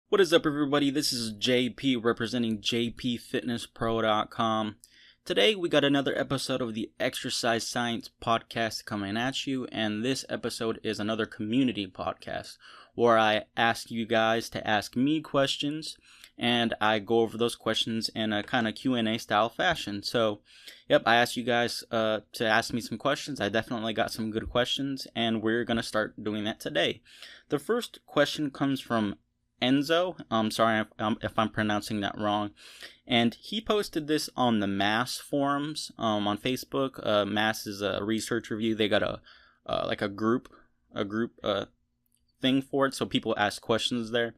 What is up, everybody? This is JP representing jpfitnesspro.com. Today we got another episode of the Exercise Science Podcast coming at you, and this episode is another community podcast where I ask you guys to ask me questions, and I go over those questions in a kind of Q&A style fashion. So, I asked you guys to ask me some questions. I definitely got some good questions, and we're going to start doing that today. The first question comes from Enzo. I'm sorry if I'm pronouncing that wrong. And he posted this on the Mass forums on Facebook. Mass is a research review. They got a group thing for it, so people ask questions there.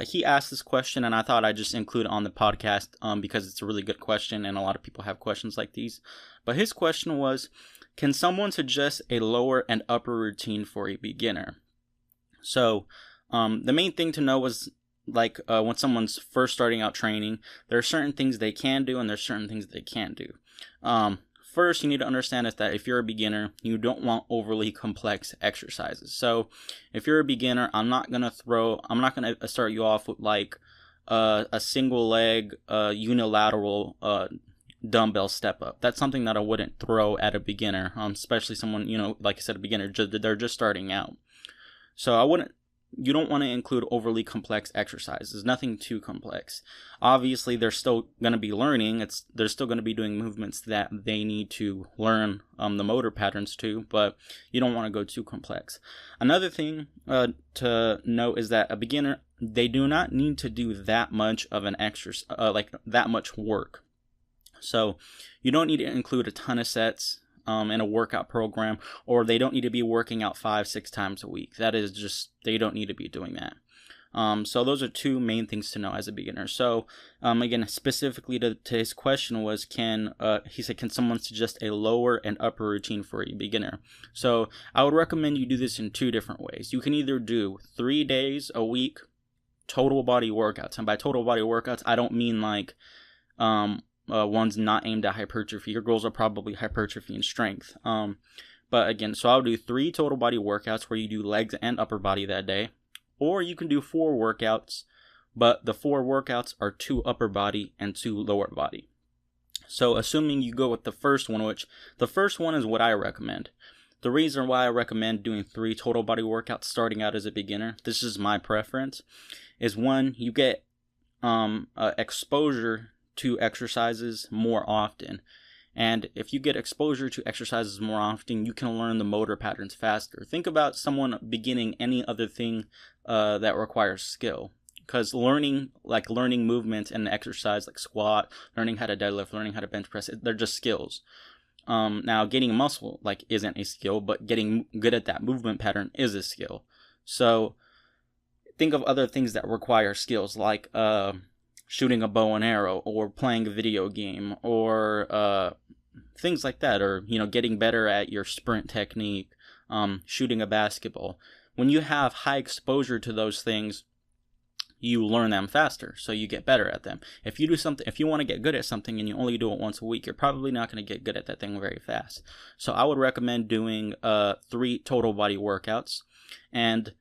He asked this question, and I thought I'd just include it on the podcast because it's a really good question, and a lot of people have questions like these. But his question was, can someone suggest a lower and upper routine for a beginner? So, the main thing to know was, when someone's first starting out training, there are certain things they can do and there's certain things they can't do. First, you need to understand is that if you're a beginner, you don't want overly complex exercises. So, if you're a beginner, I'm not gonna start you off with a single leg, unilateral, dumbbell step up. That's something that I wouldn't throw at a beginner, especially someone, like I said, a beginner, they're just starting out. So you don't want to include overly complex exercises, nothing too complex. Obviously, they're still going to be learning. They're still going to be doing movements that they need to learn the motor patterns to, but you don't want to go too complex. Another thing to note is that a beginner, they do not need to do that much of an exercise, that much work. So you don't need to include a ton of sets in a workout program, or they don't need to be working out 5-6 times a week. That is just, they don't need to be doing that. So those are two main things to know as a beginner. So again, specifically to his question was, he said, can someone suggest a lower and upper routine for a beginner? So I would recommend you do this in two different ways. You can either do 3 days a week total body workouts, and by total body workouts, I don't mean one's not aimed at hypertrophy. Your goals are probably hypertrophy and strength. But again, so I'll do 3 total body workouts where you do legs and upper body that day. Or you can do 4 workouts, but the 4 workouts are 2 upper body and 2 lower body. So assuming you go with the first one, which the first one is what I recommend. The reason why I recommend doing 3 total body workouts starting out as a beginner, this is my preference, is one, you get exposure to exercises more often. And if you get exposure to exercises more often, you can learn the motor patterns faster. Think about someone beginning any other thing that requires skill. Because learning movements and exercise like squat, learning how to deadlift, learning how to bench press, they're just skills. Now, getting muscle isn't a skill, but getting good at that movement pattern is a skill. So think of other things that require skills, like shooting a bow and arrow, or playing a video game, or things like that, or getting better at your sprint technique, shooting a basketball. When you have high exposure to those things, you learn them faster, so you get better at them. If you want to get good at something and you only do it once a week, you're probably not going to get good at that thing very fast. So I would recommend doing 3 total body workouts. And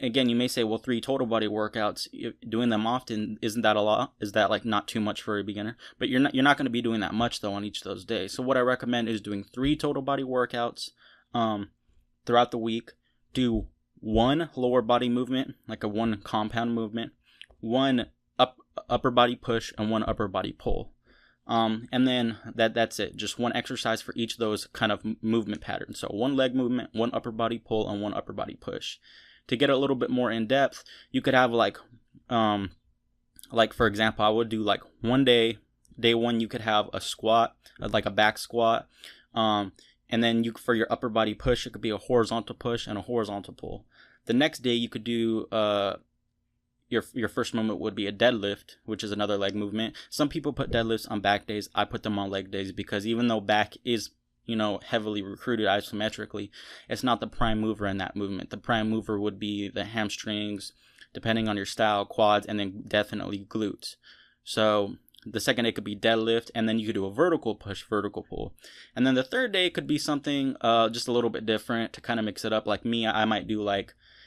again, you may say, well, 3 total body workouts, doing them often, isn't that a lot? Is that not too much for a beginner? But you're not going to be doing that much though on each of those days. So what I recommend is doing 3 total body workouts throughout the week. Do 1 lower body movement, like a 1 compound movement, 1 upper body push, and 1 upper body pull. And then that's it. Just 1 exercise for each of those kind of movement patterns. So 1 leg movement, 1 upper body pull, and 1 upper body push. To get a little bit more in depth, you could have for example, I would do one day 1, you could have a squat, like a back squat, and then for your upper body push, it could be a horizontal push and a horizontal pull. The next day you could do your first movement would be a deadlift, which is another leg movement. Some people put deadlifts on back days. I put them on leg days because even though back is heavily recruited isometrically, it's not the prime mover in that movement. The prime mover would be the hamstrings, depending on your style, quads, and then definitely glutes. So the second day could be deadlift, and then you could do a vertical push, vertical pull. And then the third day could be something just a little bit different to kind of mix it up. Like me, I might do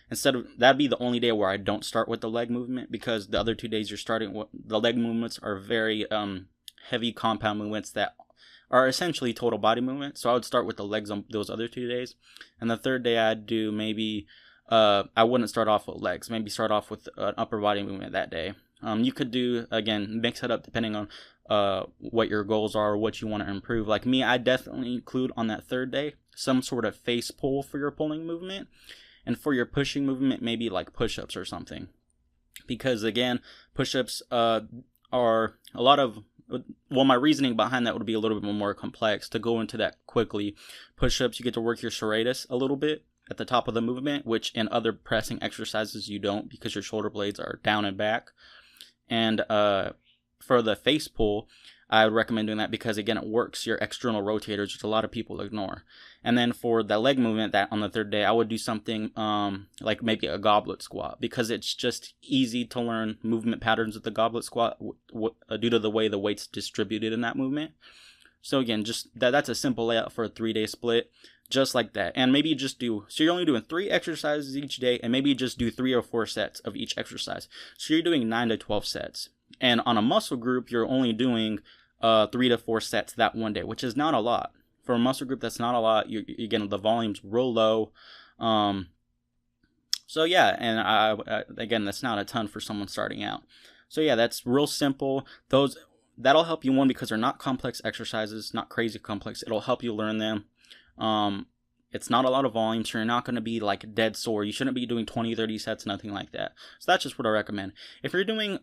that'd be the only day where I don't start with the leg movement, because the other 2 days you're starting with the leg movements are very heavy compound movements that are essentially total body movement. So I would start with the legs on those other 2 days, and the third day I'd do maybe I wouldn't start off with legs. Maybe start off with an upper body movement that day. You could do, again, mix it up depending on what your goals are, or what you want to improve. Like me, I definitely include on that third day some sort of face pull for your pulling movement, and for your pushing movement, maybe like push-ups or something. Because again, push-ups are a lot of, well, my reasoning behind that would be a little bit more complex. To go into that quickly, push-ups, you get to work your serratus a little bit at the top of the movement, which in other pressing exercises you don't, because your shoulder blades are down and back. And for the face pull, I would recommend doing that because, again, it works your external rotators, which a lot of people ignore. And then for the leg movement, that on the third day, I would do something like maybe a goblet squat, because it's just easy to learn movement patterns with the goblet squat due to the way the weight's distributed in that movement. So again, just that's a simple layout for a 3-day split, just like that. And maybe just so you're only doing 3 exercises each day, and maybe just do 3 or 4 sets of each exercise. So you're doing 9 to 12 sets. And on a muscle group, you're only doing 3 to 4 sets that one day, which is not a lot. For a muscle group, that's not a lot. Again, the volume's real low. So yeah, and again, that's not a ton for someone starting out. So yeah, that's real simple. That'll help you, one, because they're not complex exercises, not crazy complex. It'll help you learn them. It's not a lot of volume, so you're not going to be like dead sore. You shouldn't be doing 20, 30 sets, nothing like that. So that's just what I recommend. If you're doing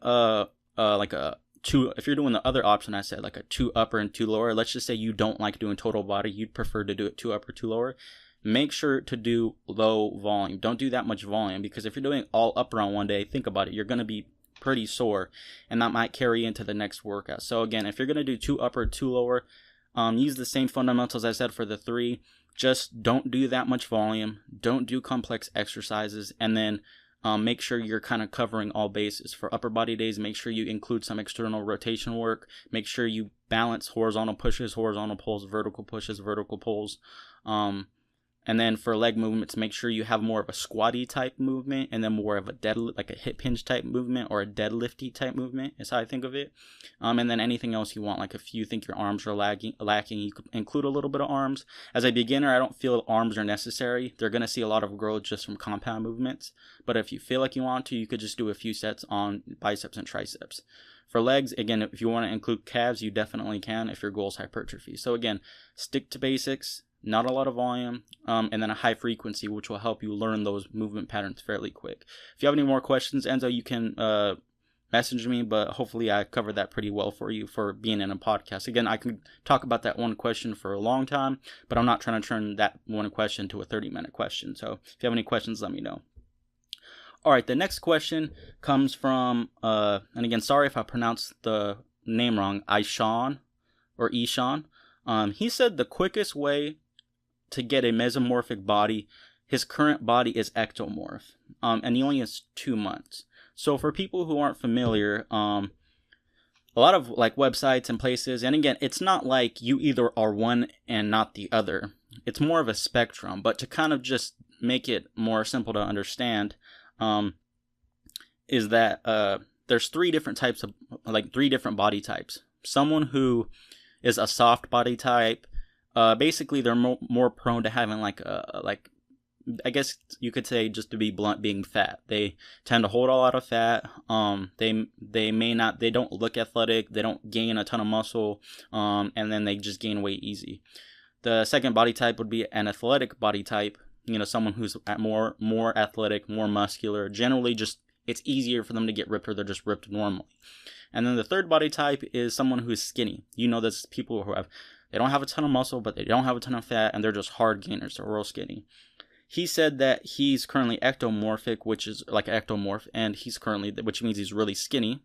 if you're doing the other option I said, like a 2 upper and 2 lower, let's just say you don't like doing total body, you'd prefer to do it 2 upper, 2 lower, make sure to do low volume. Don't do that much volume, because if you're doing all upper on one day, think about it, you're going to be pretty sore, and that might carry into the next workout. So again, if you're going to do 2 upper, 2 lower, use the same fundamentals I said for the 3. Just don't do that much volume, don't do complex exercises, and then make sure you're kind of covering all bases. For upper body days, make sure you include some external rotation work. Make sure you balance horizontal pushes, horizontal pulls, vertical pushes, vertical pulls. And then for leg movements, make sure you have more of a squatty type movement, and then more of a deadlift, like a hip hinge type movement, or a deadlifty type movement is how I think of it. And then anything else you want, like if you think your arms are lacking, you could include a little bit of arms. As a beginner, I don't feel arms are necessary. They're going to see a lot of growth just from compound movements. But if you feel like you want to, you could just do a few sets on biceps and triceps. For legs, again, if you want to include calves, you definitely can if your goal is hypertrophy. So again, stick to basics. Not a lot of volume, and then a high frequency, which will help you learn those movement patterns fairly quick. If you have any more questions, Enzo, you can message me, but hopefully I covered that pretty well for you for being in a podcast. Again, I can talk about that one question for a long time, but I'm not trying to turn that one question to a 30-minute question. So if you have any questions, let me know. All right, the next question comes from, and again, sorry if I pronounced the name wrong, Ishan. He said the quickest way to get a mesomorphic body, his current body is ectomorph, and he only has 2 months. So for people who aren't familiar, a lot of like websites and places, and again, it's not like you either are one and not the other. It's more of a spectrum. But to kind of just make it more simple to understand, is that there's 3 different types of, like 3 different body types. Someone who is a soft body type, basically they're more prone to having like I guess you could say, just to be blunt, being fat. They tend to hold a lot of fat. They don't look athletic. They don't gain a ton of muscle. And then they just gain weight easy. The second body type would be an athletic body type. You know, someone who's more athletic, more muscular. Generally, just it's easier for them to get ripped, or they're just ripped normally. And then the third body type is someone who's skinny. You know, that's people who they don't have a ton of muscle, but they don't have a ton of fat, and they're just hard gainers. They're real skinny. He said that he's currently ectomorphic, which is like ectomorph, and which means he's really skinny,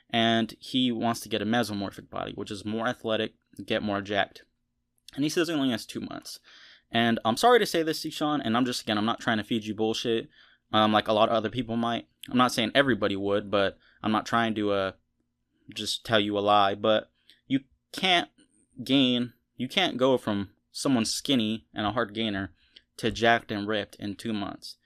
and he wants to get a mesomorphic body, which is more athletic, get more jacked. And he says he only has 2 months. And I'm sorry to say this, Sean, and I'm not trying to feed you bullshit, like a lot of other people might. I'm not saying everybody would, but I'm not trying to just tell you a lie. But you can't go from someone skinny and a hard gainer to jacked and ripped in 2 months.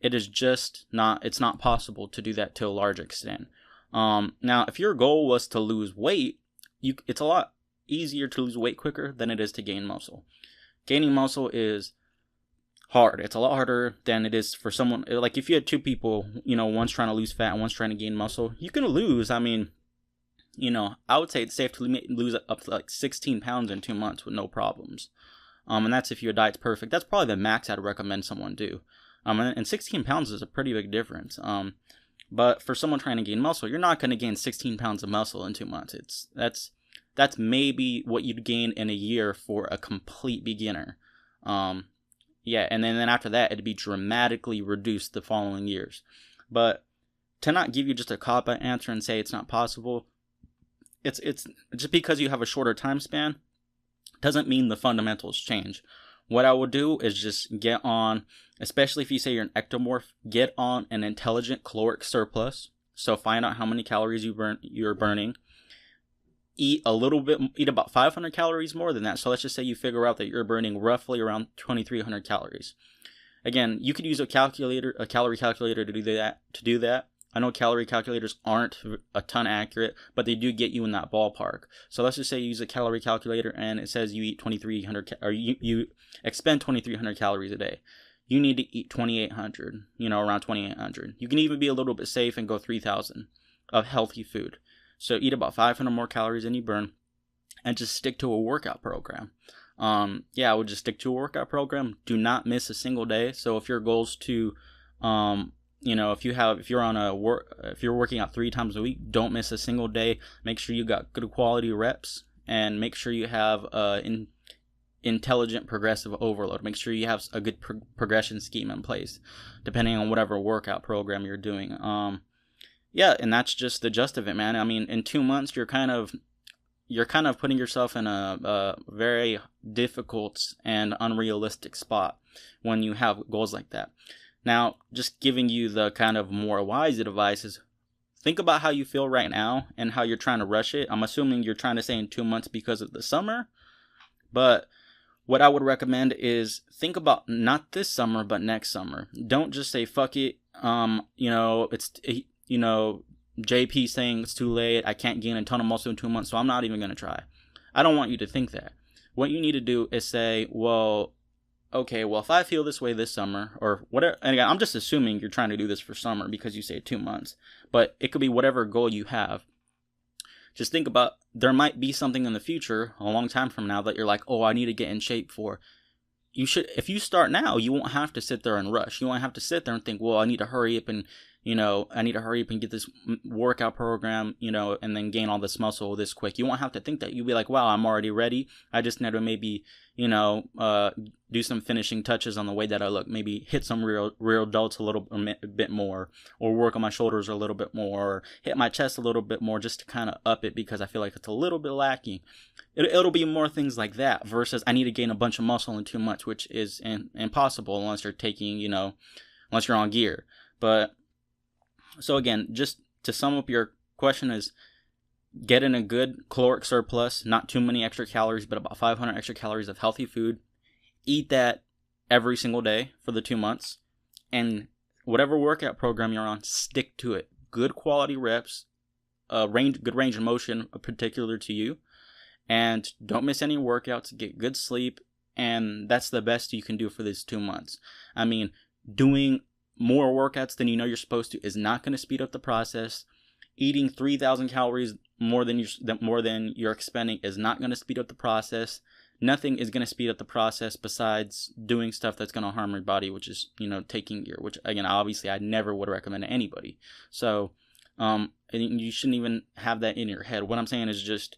It is just not, it's not possible to do that to a large extent. Now, if your goal was to lose weight, it's a lot easier to lose weight quicker than it is to gain muscle. Gaining muscle is hard. It's a lot harder than it is for someone, like if you had two people, one's trying to lose fat and one's trying to gain muscle, you can lose. I mean, I would say it's safe to lose up to like 16 pounds in 2 months with no problems. And that's if your diet's perfect. That's probably the max I'd recommend someone do. And 16 pounds is a pretty big difference. But for someone trying to gain muscle, you're not going to gain 16 pounds of muscle in 2 months. That's maybe what you'd gain in a year for a complete beginner. And then after that, it'd be dramatically reduced the following years. But to not give you just a cop-out answer and say it's not possible, it's just because you have a shorter time span doesn't mean the fundamentals change. What I would do is just get on, especially if you say you're an ectomorph, get on an intelligent caloric surplus. So find out how many calories you're burning. Eat about 500 calories more than that. So let's just say you figure out that you're burning roughly around 2,300 calories. Again, you could use a calorie calculator to do that. I know calorie calculators aren't a ton accurate, but they do get you in that ballpark. So let's just say you use a calorie calculator and it says you eat 2,300, or you expend 2,300 calories a day. You need to eat 2,800, around 2,800. You can even be a little bit safe and go 3,000 of healthy food. So eat about 500 more calories than you burn, and just stick to a workout program. I would just stick to a workout program. Do not miss a single day. So if your goal is to, if you're working out 3 times a week, don't miss a single day. Make sure you got good quality reps, and make sure you have intelligent progressive overload. Make sure you have a good progression scheme in place, depending on whatever workout program you're doing. And that's just the gist of it, man. I mean, in 2 months, you're kind of putting yourself in a very difficult and unrealistic spot when you have goals like that. Now, just giving you the kind of more wise advice is, think about how you feel right now and how you're trying to rush it. I'm assuming you're trying to say in 2 months because of the summer, but what I would recommend is think about not this summer, but next summer. Don't just say, fuck it. JP saying it's too late. I can't gain a ton of muscle in 2 months, so I'm not even going to try. I don't want you to think that. What you need to do is say, if I feel this way this summer, or whatever, and again, I'm just assuming you're trying to do this for summer because you say 2 months, but it could be whatever goal you have. Just think about, there might be something in the future, a long time from now, that you're like, I need to get in shape for. If you start now, you won't have to sit there and rush. You won't have to sit there and think, I need to hurry up and get this workout program, and then gain all this muscle this quick. You won't have to think that. You'll be like, wow, I'm already ready. I just need to maybe, do some finishing touches on the way that I look. Maybe hit some real delts a bit more, or work on my shoulders a little bit more, or hit my chest a little bit more, just to kind of up it because I feel like it's a little bit lacking. It'll be more things like that versus I need to gain a bunch of muscle in 2 months, which is impossible unless you're taking, unless you're on gear. But so again, just to sum up your question is, get in a good caloric surplus, not too many extra calories, but about 500 extra calories of healthy food. Eat that every single day for the 2 months. And whatever workout program you're on, stick to it. Good quality reps, good range of motion, particular to you. And don't miss any workouts, get good sleep. And that's the best you can do for these 2 months. I mean, doing more workouts than you're supposed to is not going to speed up the process. Eating 3,000 calories more than you're expending is not going to speed up the process. Nothing is going to speed up the process besides doing stuff that's going to harm your body, which is, taking gear, which again, obviously I never would recommend to anybody. So, you shouldn't even have that in your head. What I'm saying is just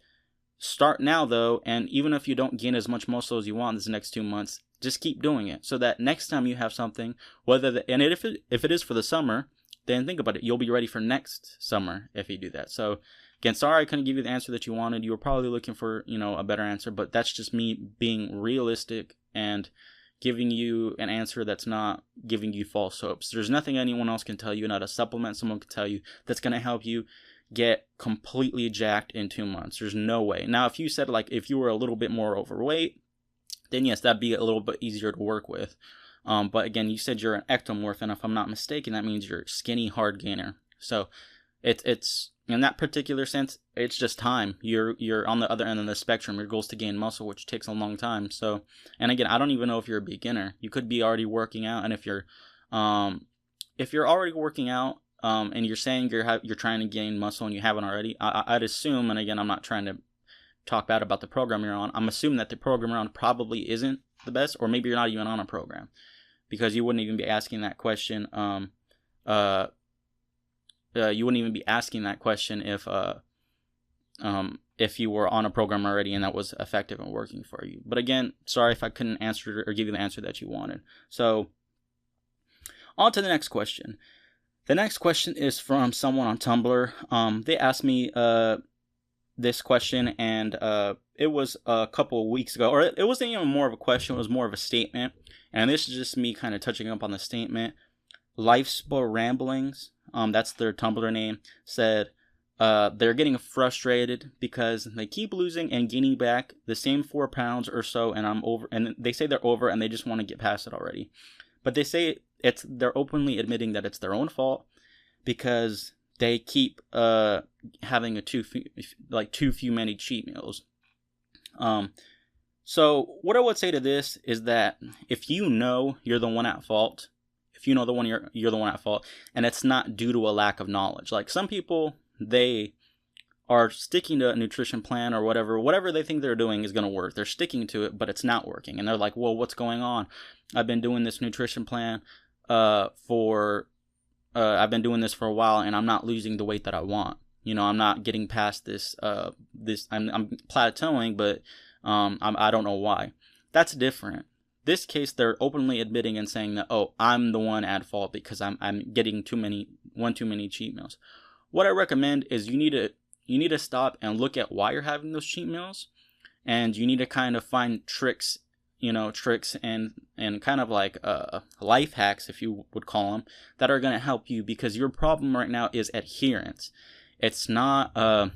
start now though. And even if you don't gain as much muscle as you want this next 2 months, just keep doing it so that next time you have something, if it is for the summer, then think about it. You'll be ready for next summer if you do that. So again, sorry I couldn't give you the answer that you wanted. You were probably looking for, a better answer, but that's just me being realistic and giving you an answer that's not giving you false hopes. There's nothing anyone else can tell you, not a supplement someone can tell you, that's going to help you get completely jacked in 2 months. There's no way. Now, if you said if you were a little bit more overweight, then yes, that'd be a little bit easier to work with. But again, you said you're an ectomorph, and if I'm not mistaken, that means you're skinny hard gainer. So it's in that particular sense, it's just time. You're on the other end of the spectrum. Your goal is to gain muscle, which takes a long time. So, and again, I don't even know if you're a beginner. You could be already working out, and if you're already working out, and you're saying you're trying to gain muscle and you haven't already, I'd assume, and again, I'm not trying to talk bad about the program you're on. I'm assuming that the program you're on probably isn't the best, or maybe you're not even on a program, because you wouldn't even be asking that question. You wouldn't even be asking that question if you were on a program already and that was effective and working for you. But again, sorry if I couldn't answer or give you the answer that you wanted. So on to the next question. The next question is from someone on Tumblr. They asked me this question, and it was a couple of weeks ago, or it wasn't even more of a question, it was more of a statement. And this is just me kind of touching up on the statement. Lifesport Ramblings, that's their Tumblr name, said they're getting frustrated because they keep losing and gaining back the same 4 pounds or so, and I'm over, and they say they're over and they just want to get past it already. But they say they're openly admitting that it's their own fault because they keep having too few many cheat meals. So what I would say to this is that if you know you're the one at fault, if you know you're the one at fault, and it's not due to a lack of knowledge. Like some people, they are sticking to a nutrition plan or whatever they think they're doing is going to work. They're sticking to it, but it's not working. And they're like, well, what's going on? I've been doing this nutrition plan for a while, and I'm not losing the weight that I want. You know, I'm not getting past this, I'm plateauing, but I don't know why. That's different. This case, they're openly admitting and saying that, oh, I'm the one at fault because I'm getting too many cheat meals. What I recommend is you need to stop and look at why you're having those cheat meals, and you need to kind of find tricks and kind of like life hacks, if you would call them, that are going to help you, because your problem right now is adherence. It's not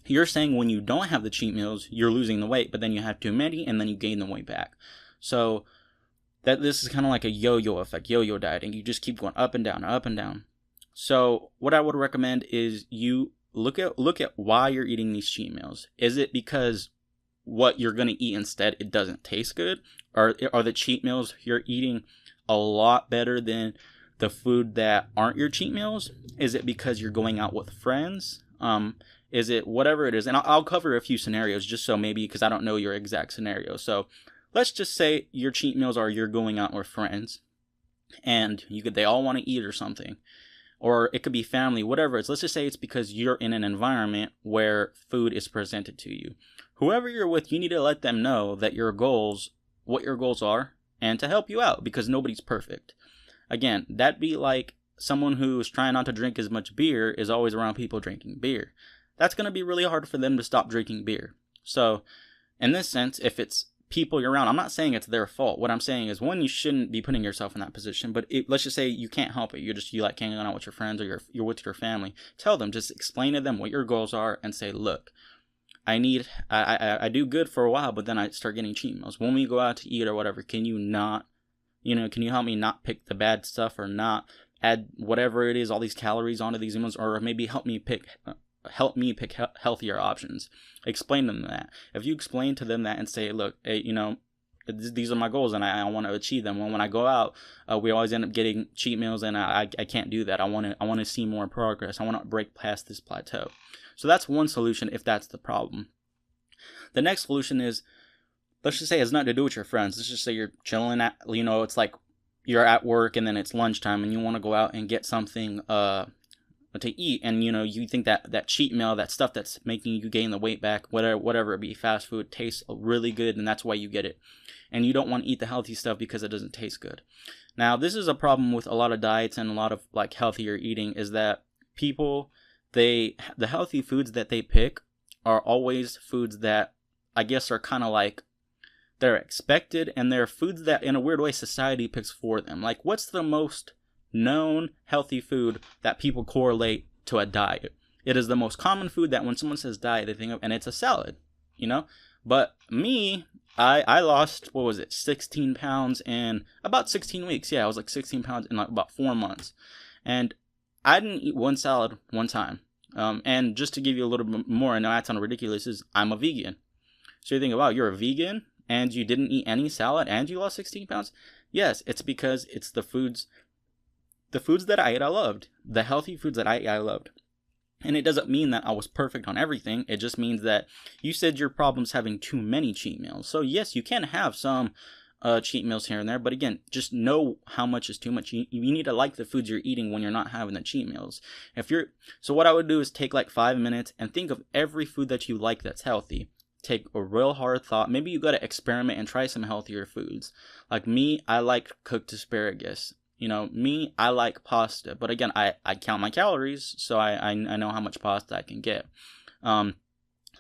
you're saying when you don't have the cheat meals, you're losing the weight, but then you have too many and then you gain the weight back. So that this is kind of like a yo-yo effect, yo-yo dieting. You just keep going up and down, up and down. So what I would recommend is you look at why you're eating these cheat meals. Is it because what you're going to eat instead, it doesn't taste good? Or are the cheat meals you're eating a lot better than the food that aren't your cheat meals? Is it because you're going out with friends? Is it whatever it is? And I'll cover a few scenarios just so maybe, because I don't know your exact scenario. So let's just say your cheat meals are you're going out with friends and they all want to eat or something. Or it could be family, whatever it is. Let's just say it's because you're in an environment where food is presented to you. Whoever you're with, you need to let them know that what your goals are, and to help you out, because nobody's perfect. Again, that'd be like someone who's trying not to drink as much beer is always around people drinking beer. That's going to be really hard for them to stop drinking beer. So, in this sense, if it's people you're around, I'm not saying it's their fault. What I'm saying is, one, you shouldn't be putting yourself in that position, but let's just say you can't help it. You like hanging out with your friends, or you're with your family. Tell them, just explain to them what your goals are and say, look, I do good for a while, but then I start getting cheat meals. When we go out to eat or whatever, can you help me not pick the bad stuff, or not add whatever it is, all these calories onto these meals, or maybe help me pick healthier options. Explain to them that. If you explain to them that and say, look, hey, these are my goals and I want to achieve them. When I go out, we always end up getting cheat meals, and I can't do that. I want to see more progress. I want to break past this plateau. So that's one solution if that's the problem. The next solution is, let's just say it's nothing to do with your friends. Let's just say you're chilling at, it's like you're at work and then it's lunchtime and you want to go out and get something to eat, and you think that cheat meal, that stuff that's making you gain the weight back, whatever it be, fast food, tastes really good, and that's why you get it. And you don't want to eat the healthy stuff because it doesn't taste good. Now, this is a problem with a lot of diets and a lot of like healthier eating, is that people, the healthy foods that they pick are always foods that I guess are kind of like they're expected, and they're foods that in a weird way society picks for them. Like, what's the most known healthy food that people correlate to a diet? It is the most common food that when someone says diet, they think of, and it's a salad, But me, I lost, what was it, 16 pounds in about 16 weeks. Yeah, I was like 16 pounds in like about 4 months. And I didn't eat one salad one time. And just to give you a little bit more, I know that sounds ridiculous, is I'm a vegan. So you think, wow, you're a vegan and you didn't eat any salad and you lost 16 pounds? Yes, it's because it's the foods that I ate, I loved. The healthy foods that I ate, I loved. And it doesn't mean that I was perfect on everything. It just means that you said your problem's having too many cheat meals. So yes, you can have some cheat meals here and there, but again, just know how much is too much. You need to like the foods you're eating when you're not having the cheat meals. So what I would do is take like 5 minutes and think of every food that you like that's healthy. Take a real hard thought. Maybe you got to experiment and try some healthier foods. Like me, I like cooked asparagus. Me, I like pasta, but again, I count my calories, so I know how much pasta I can get.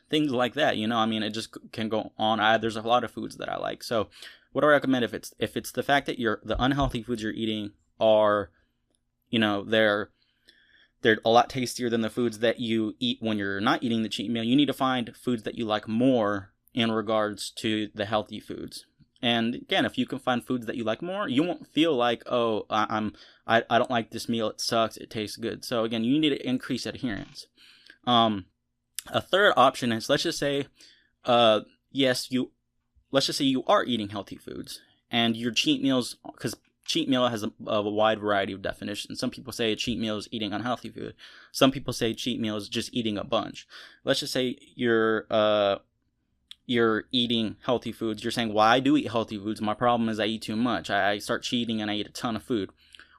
Things like that, it just can go on. There's a lot of foods that I like. So what do I recommend if it's the fact that the unhealthy foods you're eating are, they're a lot tastier than the foods that you eat when you're not eating the cheat meal. You need to find foods that you like more in regards to the healthy foods. And again, if you can find foods that you like more, you won't feel like, oh, I don't like this meal, it sucks, it tastes good. So again, you need to increase adherence. A third option is, let's just say you are eating healthy foods and your cheat meals, because cheat meal has a wide variety of definitions. Some people say a cheat meal is eating unhealthy food. Some people say cheat meal is just eating a bunch. Let's just say you're eating healthy foods. You're saying, well, I do eat healthy foods. My problem is I eat too much. I start cheating and I eat a ton of food.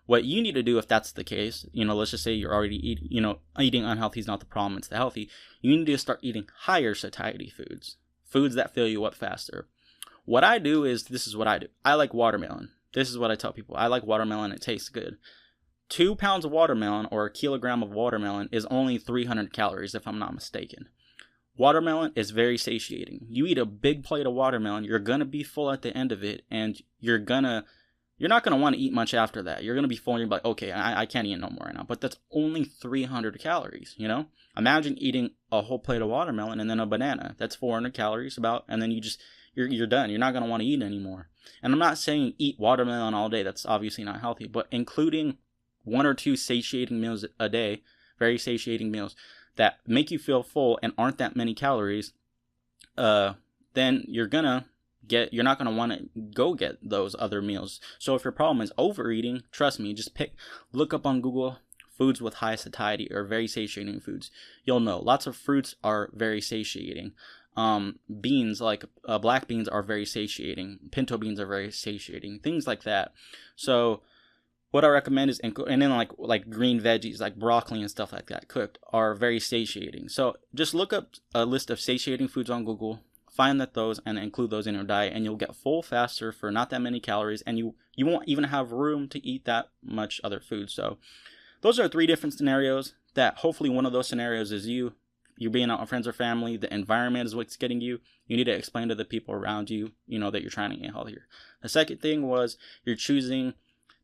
What you need to do, if that's the case, let's just say you're already eating unhealthy is not the problem, it's the healthy. You need to start eating higher satiety foods that fill you up faster. What I do is, this is what I do. I like watermelon. This is what I tell people. I like watermelon. It tastes good. 2 pounds of watermelon or a kilogram of watermelon is only 300 calories, if I'm not mistaken. Watermelon is very satiating. You eat a big plate of watermelon, you're going to be full at the end of it, and you're not going to want to eat much after that. You're going to be full and you're like, okay, I can't eat no more right now. But that's only 300 calories, Imagine eating a whole plate of watermelon and then a banana. That's 400 calories about, and then you're done. You're not going to want to eat anymore. And I'm not saying eat watermelon all day. That's obviously not healthy. But including 1 or 2 satiating meals a day, very satiating meals, that make you feel full and aren't that many calories, then you're not going to want to go get those other meals. So if your problem is overeating, trust me, just look up on Google foods with high satiety or very satiating foods. You'll know lots of fruits are very satiating. Beans like black beans are very satiating. Pinto beans are very satiating. Things like that. So what I recommend is, and then like green veggies, like broccoli and stuff like that, cooked, are very satiating. So just look up a list of satiating foods on Google, find those and include those in your diet, and you'll get full faster for not that many calories, and you won't even have room to eat that much other food. So those are 3 different scenarios that hopefully one of those scenarios is you being out with friends or family. The environment is what's getting you. You need to explain to the people around you, that you're trying to get healthier. The second thing was you're choosing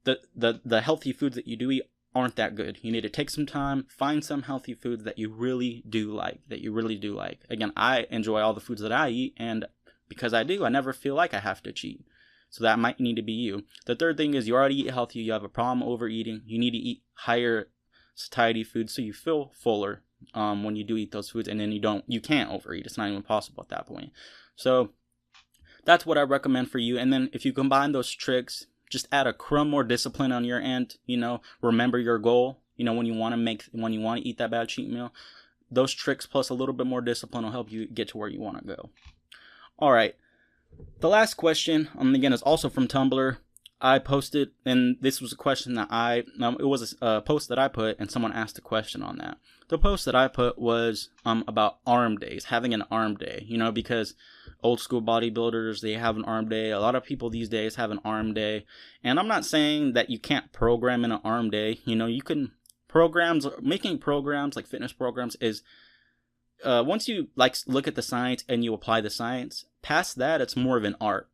the healthy foods that you do eat aren't that good. You need to take some time, find some healthy foods that you really do like, Again, I enjoy all the foods that I eat, and because I do, I never feel like I have to cheat. So that might need to be you. The third thing is you already eat healthy, you have a problem overeating. You need to eat higher satiety foods so you feel fuller when you do eat those foods, and then you can't overeat. It's not even possible at that point. So that's what I recommend for you. And then if you combine those tricks, just add a crumb more discipline on your end. Remember your goal. When you want to eat that bad cheat meal, those tricks plus a little bit more discipline will help you get to where you want to go. All right. The last question, again, is also from Tumblr. I posted, and this was a question that it was a post that I put, and someone asked a question on that. The post that I put was about arm days, having an arm day, because old school bodybuilders, they have an arm day. A lot of people these days have an arm day, and I'm not saying that you can't program in an arm day. You can making programs like fitness programs is, once you look at the science and you apply the science, past that, it's more of an art.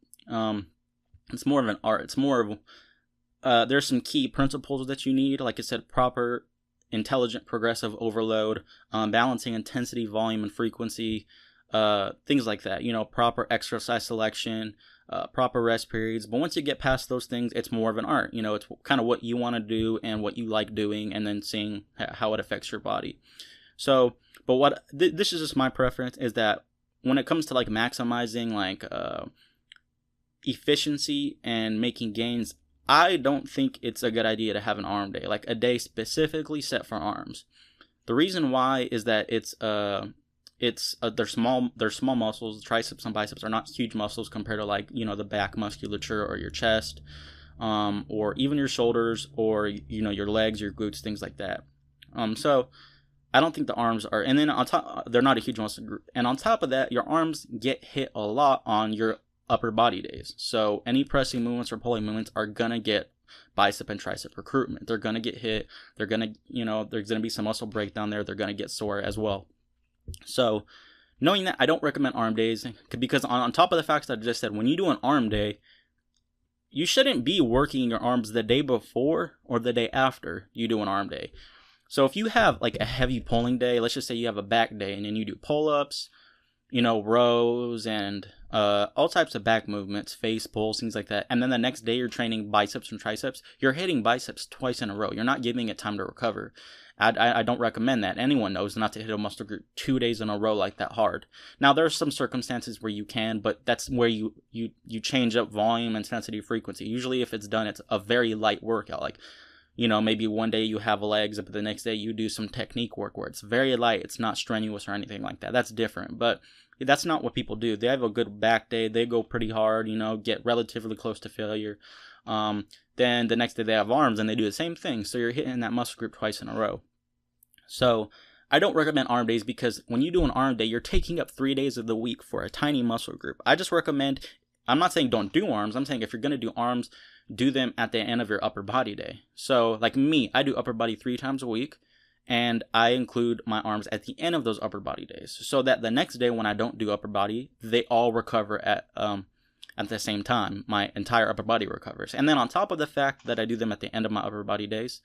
It's more of an art. It's more of, there's some key principles that you need. Like I said, proper, intelligent, progressive overload, balancing intensity, volume, and frequency, things like that, proper exercise selection, proper rest periods. But once you get past those things, it's more of an art. It's kind of what you want to do and what you like doing, and then seeing how it affects your body. So, but what this is just my preference, is that when it comes to like maximizing like efficiency and making gains, I don't think it's a good idea to have an arm day, like a day specifically set for arms. The reason why is that they're small muscles. Triceps and biceps are not huge muscles compared to like the back musculature or your chest, or even your shoulders, or your legs, your glutes, things like that. So I don't think the arms are, and then on top, they're not a huge muscle group. And on top of that, your arms get hit a lot on your upper body days. So any pressing movements or pulling movements are gonna get bicep and tricep recruitment. They're gonna get hit. They're gonna, there's gonna be some muscle breakdown there. They're gonna get sore as well. So knowing that, I don't recommend arm days, because on top of the facts that I just said, when you do an arm day, you shouldn't be working your arms the day before or the day after you do an arm day. So if you have like a heavy pulling day, let's just say you have a back day, and then you do pull-ups, rows, and all types of back movements, face pulls, things like that. And then the next day you're training biceps and triceps. You're hitting biceps twice in a row. You're not giving it time to recover. I don't recommend that. Anyone knows not to hit a muscle group 2 days in a row like that hard. Now, there are some circumstances where you can, but that's where you change up volume, intensity, frequency. Usually if it's done, it's a very light workout. Like, maybe one day you have legs, but the next day you do some technique work where it's very light. It's not strenuous or anything like that. That's different. But that's not what people do. They have a good back day. They go pretty hard, get relatively close to failure. Then the next day they have arms, and they do the same thing. So you're hitting that muscle group twice in a row. So I don't recommend arm days, because when you do an arm day, you're taking up 3 days of the week for a tiny muscle group. I just recommend, I'm not saying don't do arms. I'm saying if you're going to do arms, do them at the end of your upper body day. So like me, I do upper body 3 times a week, and I include my arms at the end of those upper body days, so that the next day when I don't do upper body, they all recover at the same time. My entire upper body recovers. And then on top of the fact that I do them at the end of my upper body days,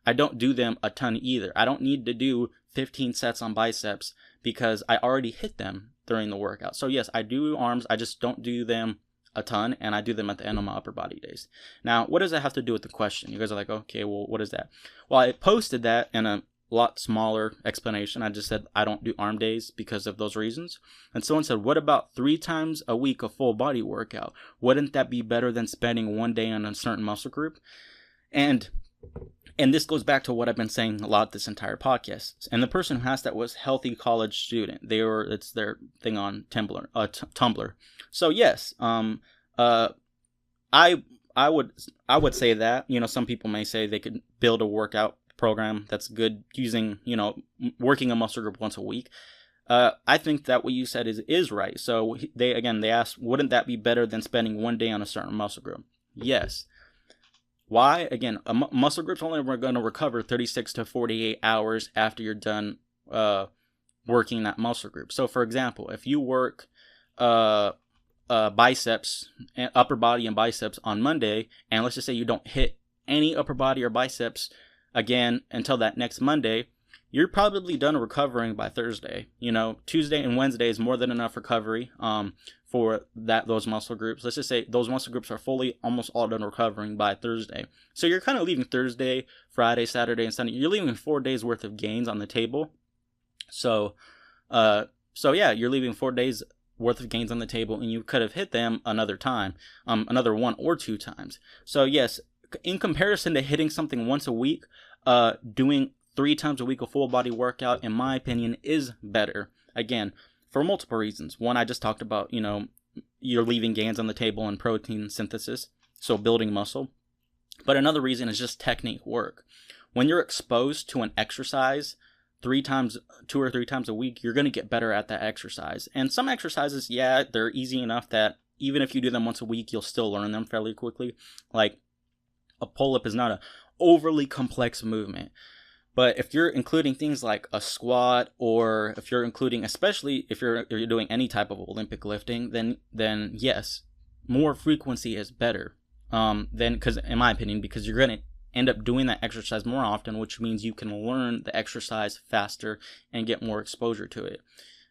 I don't do them a ton either. I don't need to do 15 sets on biceps, because I already hit them during the workout. So yes, I do arms, I just don't do them a ton, and I do them at the end of my upper body days. Now, what does that have to do with the question? You guys are like, okay, well, what is that? Well, I posted that in a lot smaller explanation. I just said I don't do arm days because of those reasons. And someone said, what about 3 times a week of full body workout? Wouldn't that be better than spending 1 day on a certain muscle group? And this goes back to what I've been saying a lot this entire podcast. And the person who asked that was Healthy College Student. It's their thing on Tumblr. So yes, I would say that, some people may say they could build a workout program that's good using, working a muscle group once a week. I think that what you said is right. So they asked, wouldn't that be better than spending 1 day on a certain muscle group? Yes. Why? Again, a muscle group's only going to recover 36 to 48 hours after you're done working that muscle group. So for example, if you work biceps, upper body and biceps on Monday, and let's just say you don't hit any upper body or biceps again until that next Monday, you're probably done recovering by Thursday. Tuesday and Wednesday is more than enough recovery for those muscle groups. Let's just say those muscle groups are almost all done recovering by Thursday. So you're kind of leaving Thursday, Friday, Saturday, and Sunday. You're leaving 4 days worth of gains on the table. So yeah, you're leaving 4 days worth of gains on the table, and you could have hit them another time, another 1 or 2 times. So yes, in comparison to hitting something once a week, doing 3 times a week a full body workout, in my opinion, is better. Again, for multiple reasons. One, I just talked about, you're leaving gains on the table and protein synthesis, so building muscle. But another reason is just technique work. When you're exposed to an exercise 2 or 3 times a week, you're going to get better at that exercise. And some exercises, yeah, they're easy enough that even if you do them once a week, you'll still learn them fairly quickly. Like a pull-up is not an overly complex movement. But if you're including things like a squat, or if you're including, especially if you're doing any type of Olympic lifting, then yes, more frequency is better. Because in my opinion, because you're going to end up doing that exercise more often, which means you can learn the exercise faster and get more exposure to it.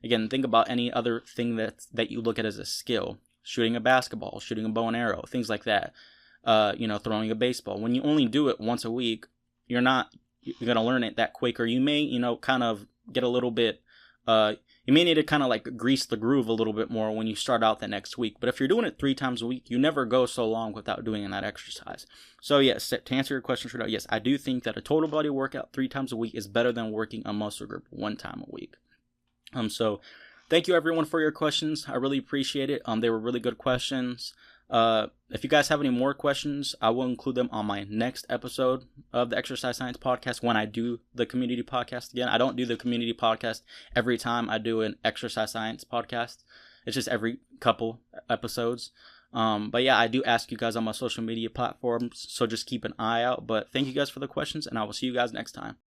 Again, think about any other thing that you look at as a skill. Shooting a basketball, shooting a bow and arrow, things like that. Throwing a baseball. When you only do it once a week, you're going to learn it that quick, or you may, kind of get a little bit, you may need to kind of like grease the groove a little bit more when you start out the next week. But if you're doing it 3 times a week, you never go so long without doing that exercise. So yes, to answer your question straight out, yes, I do think that a total body workout 3 times a week is better than working a muscle group 1 time a week. So thank you everyone for your questions. I really appreciate it. They were really good questions. If you guys have any more questions, I will include them on my next episode of the Exercise Science Podcast when I do the community podcast again. I don't do the community podcast every time I do an Exercise Science podcast. It's just every couple episodes. But yeah, I do ask you guys on my social media platforms, so just keep an eye out. But thank you guys for the questions, and I will see you guys next time.